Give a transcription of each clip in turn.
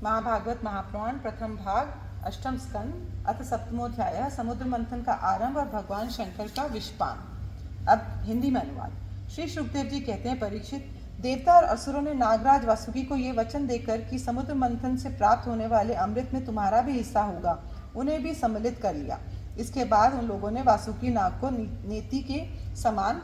महाभागवत महापुराण प्रथम भाग अष्टम स्कंद अथ सप्तमोध्याय समुद्र मंथन का आरंभ और भगवान शंकर का विषपान। अब हिंदी में अनुवाद। श्री शुकदेव जी कहते हैं, परीक्षित, देवता और असुरों ने नागराज वासुकी को ये वचन देकर कि समुद्र मंथन से प्राप्त होने वाले अमृत में तुम्हारा भी हिस्सा होगा, उन्हें भी सम्मिलित कर लिया। इसके बाद उन लोगों ने वासुकी नाग को नेति के समान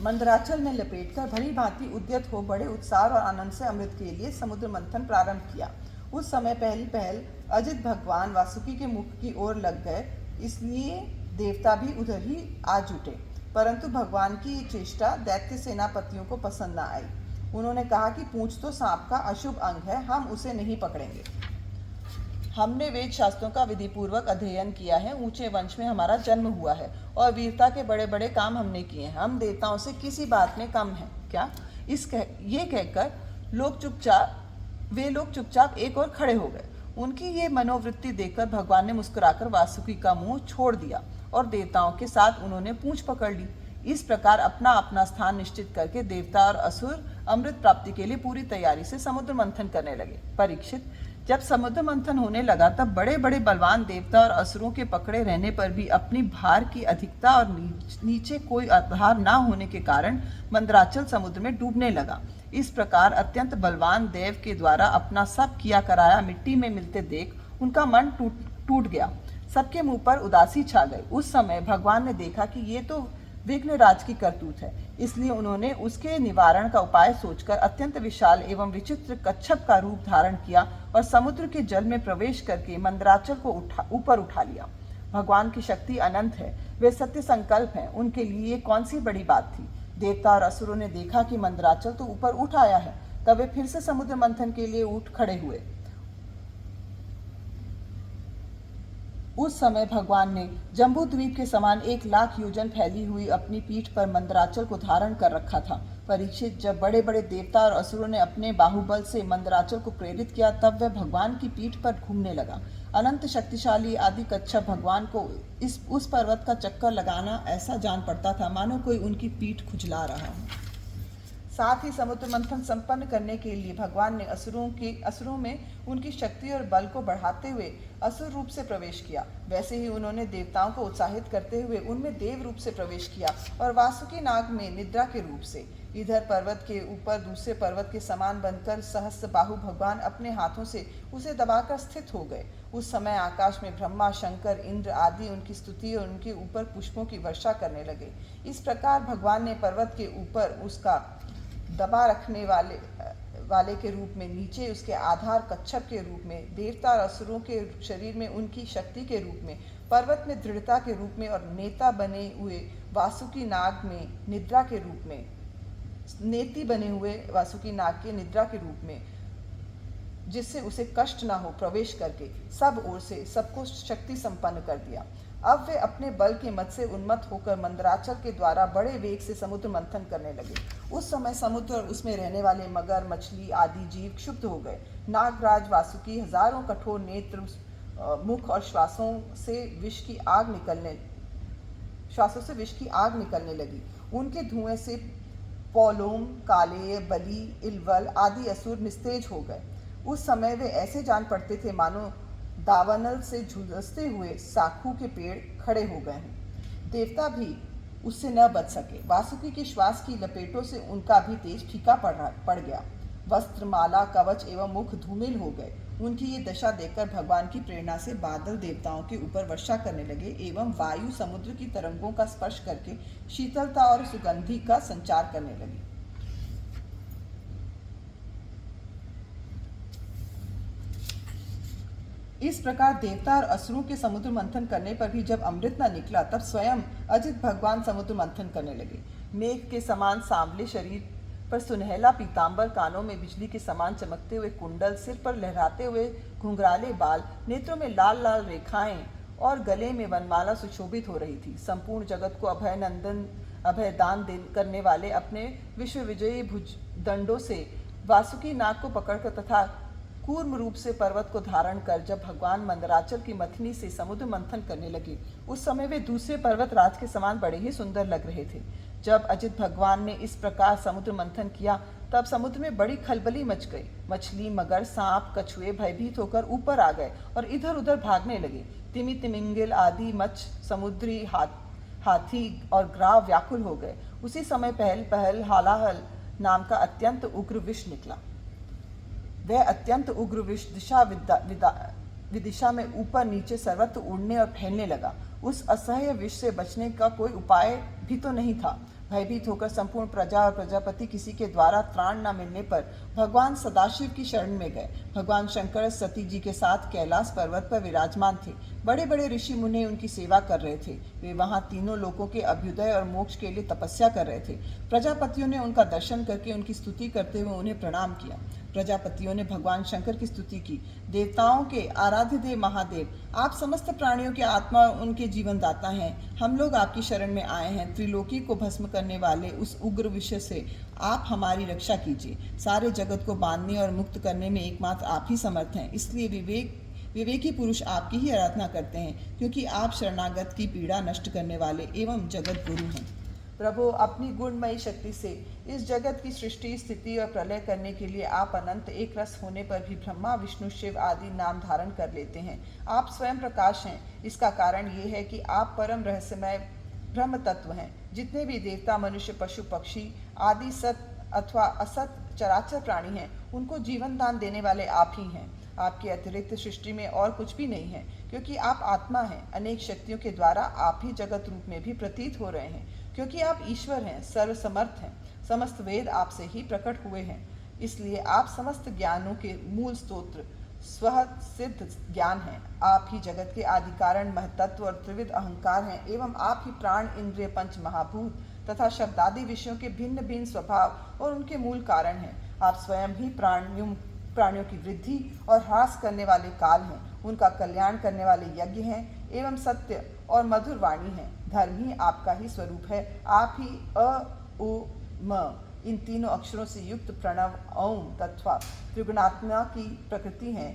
मंदराचल में लपेटकर भली भांति उद्यत हो बड़े उत्साह और आनंद से अमृत के लिए समुद्र मंथन प्रारंभ किया। उस समय पहली पहल अजित भगवान वासुकी के मुख की ओर लग गए, इसलिए देवता भी उधर ही आ जुटे। परंतु भगवान की ये चेष्टा दैत्य सेनापतियों को पसंद न आई। उन्होंने कहा कि पूंछ तो सांप का अशुभ अंग है, हम उसे नहीं पकड़ेंगे। हमने वेद शास्त्रों का विधिपूर्वक अध्ययन किया है, ऊंचे वंश में हमारा जन्म हुआ है और वीरता के बड़े बड़े काम हमने किए हैं। हम देवताओं से किसी बात में कम हैं क्या? ये कहकर वे लोग चुपचाप एक और खड़े हो गए। उनकी ये मनोवृत्ति देखकर भगवान ने मुस्कुराकर वासुकी का मुंह छोड़ दिया और देवताओं के साथ उन्होंने पूंछ पकड़ ली। इस प्रकार अपना अपना स्थान निश्चित करके देवता और असुर अमृत प्राप्ति के लिए पूरी तैयारी से समुद्र मंथन करने लगे। परीक्षित, जब समुद्र मंथन होने लगा तब बड़े बड़े बलवान देवता और असुरों के पकड़े रहने पर भी अपनी भार की अधिकता और नीचे कोई आधार न होने के कारण मंदराचल समुद्र में डूबने लगा। इस प्रकार अत्यंत बलवान देव के द्वारा अपना सब किया कराया मिट्टी में मिलते देख उनका मन टूट गया। सबके मुंह पर उदासी छा गई। उस समय भगवान ने देखा कि ये तो विघ्नराज की करतूत है, इसलिए उन्होंने उसके निवारण का उपाय सोचकर अत्यंत विशाल एवं विचित्र कच्छप का रूप धारण किया और समुद्र के जल में प्रवेश करके मंदराचल को ऊपर उठा लिया। भगवान की शक्ति अनंत है, वे सत्य संकल्प हैं, उनके लिए ये कौन सी बड़ी बात थी। देवता और असुरों ने देखा कि मंदराचल तो ऊपर उठ आया है, तब वे फिर से समुद्र मंथन के लिए उठ खड़े हुए। उस समय भगवान ने जम्बू द्वीप के समान 1,00,000 योजन फैली हुई अपनी पीठ पर मंदराचल को धारण कर रखा था। परीक्षित, जब बड़े बड़े देवता और असुरों ने अपने बाहुबल से मंदराचल को प्रेरित किया तब वह भगवान की पीठ पर घूमने लगा। अनंत शक्तिशाली आदि कच्छप भगवान को उस पर्वत का चक्कर लगाना ऐसा जान पड़ता था मानो कोई उनकी पीठ खुजला रहा हो। साथ ही समुद्र मंथन संपन्न करने के लिए भगवान ने असुरों में उनकी शक्ति और बल को बढ़ाते हुए असुर रूप से प्रवेश किया। वैसे ही उन्होंने देवताओं को उत्साहित करते हुए उनमें देव रूप से प्रवेश किया और वासुकी नाग में निद्रा के रूप से। इधर पर्वत के ऊपर दूसरे पर्वत के समान बनकर सहस्त्र बाहु भगवान अपने हाथों से उसे दबाकर स्थित हो गए। उस समय आकाश में ब्रह्मा, शंकर, इंद्र आदि उनकी स्तुति और उनके ऊपर पुष्पों की वर्षा करने लगे। इस प्रकार भगवान ने पर्वत के ऊपर उसका दबा रखने वाले के रूप में, नीचे उसके आधार कच्छप के रूप में, देवता और असुरों के शरीर में उनकी शक्ति के रूप में, पर्वत में दृढ़ता के रूप में और नेता बने हुए वासुकी नाग में निद्रा के रूप में, नेति बने हुए वासुकी नाग के निद्रा के रूप में, जिससे उसे कष्ट ना हो, प्रवेश करके सब ओर से सबको शक्ति संपन्न कर दिया। अब वे अपने बल के मद से उन्मत्त होकर मंदराचल के द्वारा बड़े वेग से समुद्र मंथन करने लगे। उस समय समुद्र और उसमें रहने वाले मगर, मछली आदि जीव क्षुब्ध हो गए। नागराज वासुकी हजारों कठोर नेत्र, मुख और श्वासों से विष की आग निकलने लगी। उनके धुएं से पौलोम, कालेय, बलि, इलवल आदि असुर निस्तेज हो गए। उस समय वे ऐसे जान पड़ते थे मानो दावानल से झुलसते हुए साखू के पेड़ खड़े हो गए हैं। देवता भी उससे न बच सके। वासुकी के श्वास की लपेटों से उनका भी तेज फीका पड़ गया। वस्त्र, माला, कवच एवं मुख धूमिल हो गए। उनकी ये दशा देखकर भगवान की प्रेरणा से बादल देवताओं के ऊपर वर्षा करने लगे एवं वायु समुद्र की तरंगों का स्पर्श करके शीतलता और सुगंधि का संचार करने लगी। इस प्रकार देवता और असुरों के समुद्र मंथन करने पर भी जब अमृत न निकला तब स्वयं अजित भगवान समुद्र मंथन करने लगे। मेघ के समान सांवले शरीर पर सुनहला पीतांबर, कानों में बिजली के समान चमकते हुए कुंडल, सिर पर लहराते हुए घुंघराले बाल, नेत्रों में लाल लाल रेखाएं और गले में वनमाला सुशोभित हो रही थी। संपूर्ण जगत को अभयदान करने वाले अपने विश्व विजयी भुजदंडों से वासुकी नाग को पकड़कर तथा कूर्म रूप से पर्वत को धारण कर जब भगवान मंदराचल की मथनी से समुद्र मंथन करने लगे, उस समय वे दूसरे पर्वत राज के समान बड़े ही सुंदर लग रहे थे। जब अजित भगवान ने इस प्रकार समुद्र मंथन किया तब समुद्र में बड़ी खलबली मच गई। मछली, मगर, सांप, कछुए भयभीत होकर ऊपर आ गए और इधर उधर भागने लगे। तिमी, तिमिंगिल आदि मच्छ, समुद्री हाथी और ग्राव व्याकुल हो गए। उसी समय पहल पहल हालाहल नाम का अत्यंत उग्र विष निकला। वह अत्यंत उग्र विष विदिशा में ऊपर नीचे सर्वत्र उड़ने और फैलने लगा। उस असह्य विष से बचने का कोई उपाय भी तो नहीं था। भयभीत होकर संपूर्ण प्रजा और प्रजापति किसी के द्वारा त्राण न मिलने पर भगवान सदाशिव की शरण में गए। भगवान शंकर सती जी के साथ कैलाश पर्वत पर विराजमान थे। बड़े बड़े ऋषि मुनि उनकी सेवा कर रहे थे। वे वहां तीनों लोकों के अभ्युदय और मोक्ष के लिए तपस्या कर रहे थे। प्रजापतियों ने उनका दर्शन करके उनकी स्तुति करते हुए उन्हें प्रणाम किया। प्रजापतियों ने भगवान शंकर की स्तुति की। देवताओं के आराध्य देव महादेव, आप समस्त प्राणियों के आत्मा और उनके जीवन दाता हैं। हम लोग आपकी शरण में आए हैं। त्रिलोकी को भस्म करने वाले उस उग्र विषय से आप हमारी रक्षा कीजिए। सारे जगत को बांधने और मुक्त करने में एकमात्र आप ही समर्थ हैं। इसलिए विवेकी पुरुष आपकी ही आराधना करते हैं, क्योंकि आप शरणागत की पीड़ा नष्ट करने वाले एवं जगत गुरु हैं। प्रभु, अपनी गुणमयी शक्ति से इस जगत की सृष्टि, स्थिति और प्रलय करने के लिए आप अनंत एक रस होने पर भी ब्रह्मा, विष्णु, शिव आदि नाम धारण कर लेते हैं। आप स्वयं प्रकाश हैं। इसका कारण ये है कि आप परम रहस्यमय ब्रह्म तत्व हैं। जितने भी देवता, मनुष्य, पशु, पक्षी आदि सत अथवा असत चराचर प्राणी हैं, उनको जीवन दान देने वाले आप ही हैं। आपके अतिरिक्त सृष्टि में और कुछ भी नहीं है, क्योंकि आप आत्मा हैं। अनेक शक्तियों के द्वारा आप ही जगत रूप में भी प्रतीत हो रहे हैं, क्योंकि आप ईश्वर हैं, सर्वसमर्थ हैं। समस्त वेद आपसे ही प्रकट हुए हैं। इसलिए आप समस्त ज्ञानों के मूल स्तोत्र, स्वः सिद्ध ज्ञान हैं। आप ही जगत के आदि कारण, महतत्व और त्रिविध अहंकार हैं एवं आप ही प्राण, इंद्रिय, पंच महाभूत तथा शब्दादि विषयों के भिन्न भिन्न स्वभाव और उनके मूल कारण हैं। आप स्वयं ही प्राणियों की वृद्धि और ह्रास करने वाले काल हैं। उनका कल्याण करने वाले यज्ञ हैं एवं सत्य और मधुर वाणी हैं। धर्म ही आपका ही स्वरूप है। आप ही अ, उ, म इन तीनों अक्षरों से युक्त प्रणव ओम तत्वा त्रिगुणात्मा की प्रकृति हैं,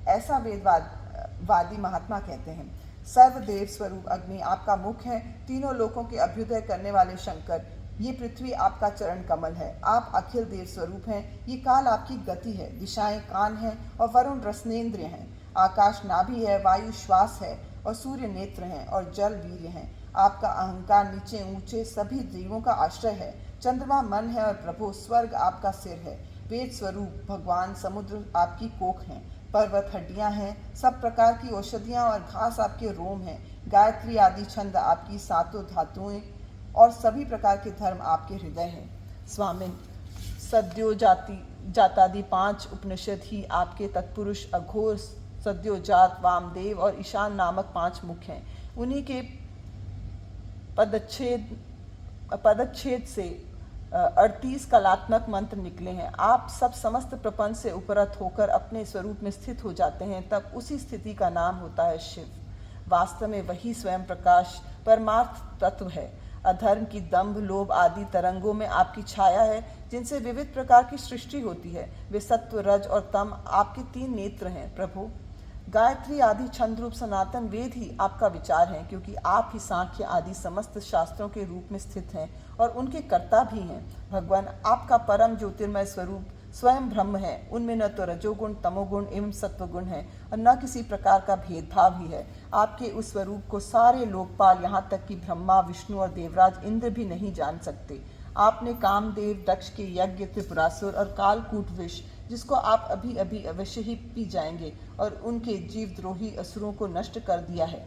ऐसा वेदवादी महात्मा कहते हैं। सर्वदेव स्वरूप अग्नि आपका मुख है। तीनों लोकों के अभ्युदय करने वाले शंकर, ये पृथ्वी आपका चरण कमल है। आप अखिल देव स्वरूप हैं। ये काल आपकी गति है। दिशाएं कान हैं और वरुण रसनेन्द्रिय हैं। आकाश नाभि है, वायु श्वास है और सूर्य नेत्र हैं और जल वीर्य हैं। आपका अहंकार नीचे ऊंचे सभी जीवों का आश्रय है। चंद्रमा मन है और प्रभु स्वर्ग आपका सिर है। वेद स्वरूप भगवान समुद्र आपकी कोख हैं। पर्वत हड्डियां हैं। सब प्रकार की औषधियां और घास आपके रोम हैं। गायत्री आदि छंद आपकी सातों धातुएं और सभी प्रकार के धर्म आपके हृदय हैं। स्वामिन, सद्यो जातादि 5 उपनिषद ही आपके तत्पुरुष, अघोर, सद्योजात, वामदेव और ईशान नामक 5 मुख्य हैं। उन्हीं के पदच्छेद से 38 कलात्मक मंत्र निकले हैं। आप सब समस्त प्रपंच से उपरत होकर अपने स्वरूप में स्थित हो जाते हैं, तब उसी स्थिति का नाम होता है शिव। वास्तव में वही स्वयं प्रकाश परमार्थ तत्व है। अधर्म की दंभ, लोभ आदि तरंगों में आपकी छाया है, जिनसे विविध प्रकार की सृष्टि होती है। वे सत्व, रज और तम आपके 3 नेत्र हैं। प्रभु, गायत्री आदि छंद रूप सनातन वेद ही आपका विचार है, क्योंकि आप ही सांख्य आदि समस्त शास्त्रों के रूप में स्थित हैं और उनके कर्ता भी हैं। भगवान, आपका परम ज्योतिर्मय स्वरूप स्वयं ब्रह्म है। उनमें न तो रजोगुण, तमोगुण एवं सत्वगुण है और न किसी प्रकार का भेदभाव ही है। आपके उस स्वरूप को सारे लोकपाल, यहाँ तक कि ब्रह्मा, विष्णु और देवराज इंद्र भी नहीं जान सकते। आपने कामदेव, दक्ष के यज्ञ, त्रिपुरासुर और कालकूट विष, जिसको आप अभी अभी अवश्य ही पी जाएंगे, और उनके जीवद्रोही असुरों को नष्ट कर दिया है।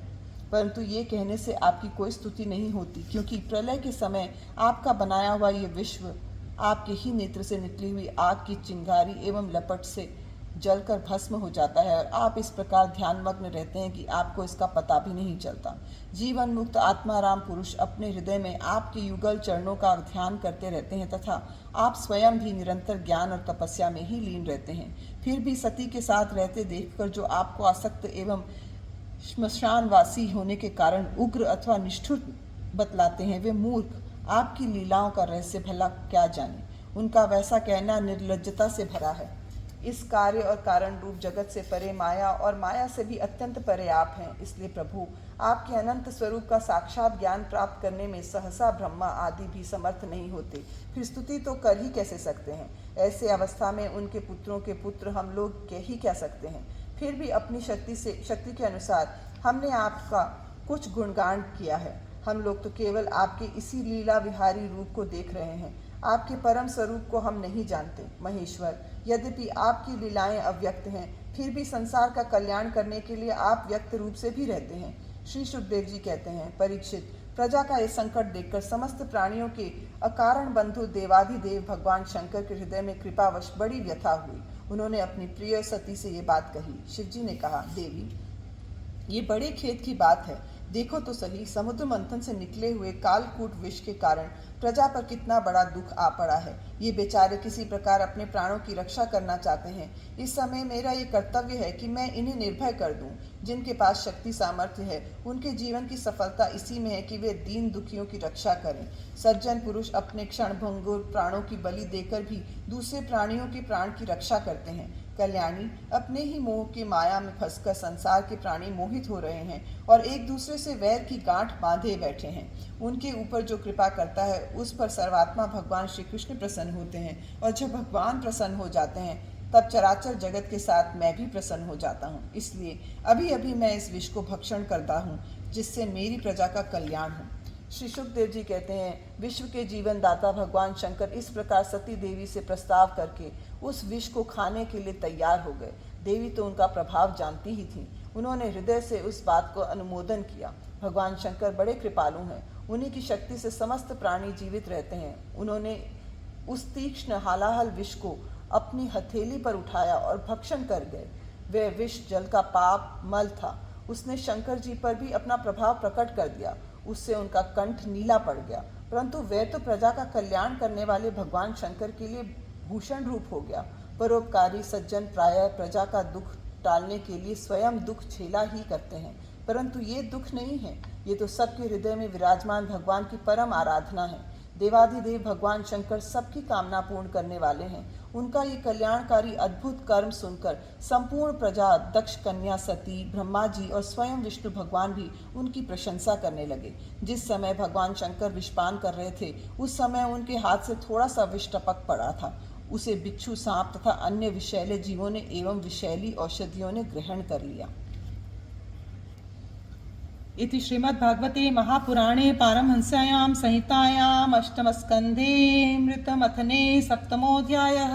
परंतु ये कहने से आपकी कोई स्तुति नहीं होती, क्योंकि प्रलय के समय आपका बनाया हुआ ये विश्व आपके ही नेत्र से निकली हुई आग की चिंगारी एवं लपट से जलकर भस्म हो जाता है, और आप इस प्रकार ध्यानमग्न रहते हैं कि आपको इसका पता भी नहीं चलता। जीवन मुक्त आत्माराम पुरुष अपने हृदय में आपके युगल चरणों का ध्यान करते रहते हैं, तथा आप स्वयं भी निरंतर ज्ञान और तपस्या में ही लीन रहते हैं। फिर भी सती के साथ रहते देखकर जो आपको आसक्त एवं श्मशानवासी होने के कारण उग्र अथवा निष्ठुर बतलाते हैं, वे मूर्ख आपकी लीलाओं का रहस्य भला क्या जाने। उनका वैसा कहना निर्लज्जता से भरा है। इस कार्य और कारण रूप जगत से परे माया और माया से भी अत्यंत परे आप हैं। इसलिए प्रभु, आपके अनंत स्वरूप का साक्षात ज्ञान प्राप्त करने में सहसा ब्रह्मा आदि भी समर्थ नहीं होते, फिर स्तुति तो कर ही कैसे सकते हैं। ऐसे अवस्था में उनके पुत्रों के पुत्र हम लोग कह सकते हैं। फिर भी अपनी शक्ति के अनुसार हमने आपका कुछ गुणगान किया है। हम लोग तो केवल आपके इसी लीला विहारी रूप को देख रहे हैं, आपके परम स्वरूप को हम नहीं जानते। महेश्वर, यद्यपि आपकी लीलाएं अव्यक्त हैं, फिर भी संसार का कल्याण करने के लिए आप व्यक्त रूप से भी रहते हैं। श्री सुखदेव जी कहते हैं, परीक्षित, प्रजा का ये संकट देखकर समस्त प्राणियों के अकारण बंधु देवाधिदेव भगवान शंकर के हृदय में कृपावश बड़ी व्यथा हुई। उन्होंने अपनी प्रिय सती से ये बात कही। शिव जी ने कहा, देवी, ये बड़े खेद की बात है। देखो तो सही, समुद्र मंथन से निकले हुए कालकूट विष के कारण प्रजा पर कितना बड़ा दुख आ पड़ा है। ये बेचारे किसी प्रकार अपने प्राणों की रक्षा करना चाहते हैं। इस समय मेरा ये कर्तव्य है कि मैं इन्हें निर्भय कर दूं। जिनके पास शक्ति सामर्थ्य है, उनके जीवन की सफलता इसी में है कि वे दीन दुखियों की रक्षा करें। सज्जन पुरुष अपने क्षणभंगुर प्राणों की बलि देकर भी दूसरे प्राणियों के प्राण की रक्षा करते हैं। कल्याणी, अपने ही मोह की माया में फंसकर संसार के प्राणी मोहित हो रहे हैं और एक दूसरे से वैर की गांठ बांधे बैठे हैं। उनके ऊपर जो कृपा करता है, उस पर सर्वात्मा भगवान श्री कृष्ण प्रसन्न होते हैं, और जब भगवान प्रसन्न हो जाते हैं तब चराचर जगत के साथ मैं भी प्रसन्न हो जाता हूँ। इसलिए अभी अभी मैं इस विष को भक्षण करता हूँ, जिससे मेरी प्रजा का कल्याण हो। श्री सुखदेव जी कहते हैं, विश्व के जीवन दाता भगवान शंकर इस प्रकार सती देवी से प्रस्ताव करके उस विष को खाने के लिए तैयार हो गए। देवी तो उनका प्रभाव जानती ही थी। उन्होंने हृदय से उस बात को अनुमोदन किया। भगवान शंकर बड़े कृपालु हैं, उन्हीं की शक्ति से समस्त प्राणी जीवित रहते हैं। उन्होंने उस तीक्ष्ण हालाहल विष को अपनी हथेली पर उठाया और भक्षण कर गए। वह विष जल का पाप मल था। उसने शंकर जी पर भी अपना प्रभाव प्रकट कर दिया। उससे उनका कंठ नीला पड़ गया, परंतु वह तो प्रजा का कल्याण करने वाले भगवान शंकर के लिए भूषण रूप हो गया। परोपकारी सज्जन प्रायः प्रजा का दुख टालने के लिए स्वयं दुख झेला ही करते हैं, परंतु ये दुख नहीं है, ये तो सबके हृदय में विराजमान भगवान की परम आराधना है। देवाधिदेव भगवान शंकर सबकी कामना पूर्ण करने वाले हैं। उनका ये कल्याणकारी अद्भुत कर्म सुनकर संपूर्ण प्रजा, दक्ष कन्या सती, ब्रह्मा जी और स्वयं विष्णु भगवान भी उनकी प्रशंसा करने लगे। जिस समय भगवान शंकर विषपान कर रहे थे, उस समय उनके हाथ से थोड़ा सा विष टपक पड़ा था। उसे बिच्छू, सांप तथा अन्य विषैले जीवों ने एवं विषैली औषधियों ने ग्रहण कर लिया। इति श्रीमद्भागवते महापुराणे पारमहंस्यां संहितायाम् अष्टमस्कन्धे मृतमथने सप्तमोऽध्यायः।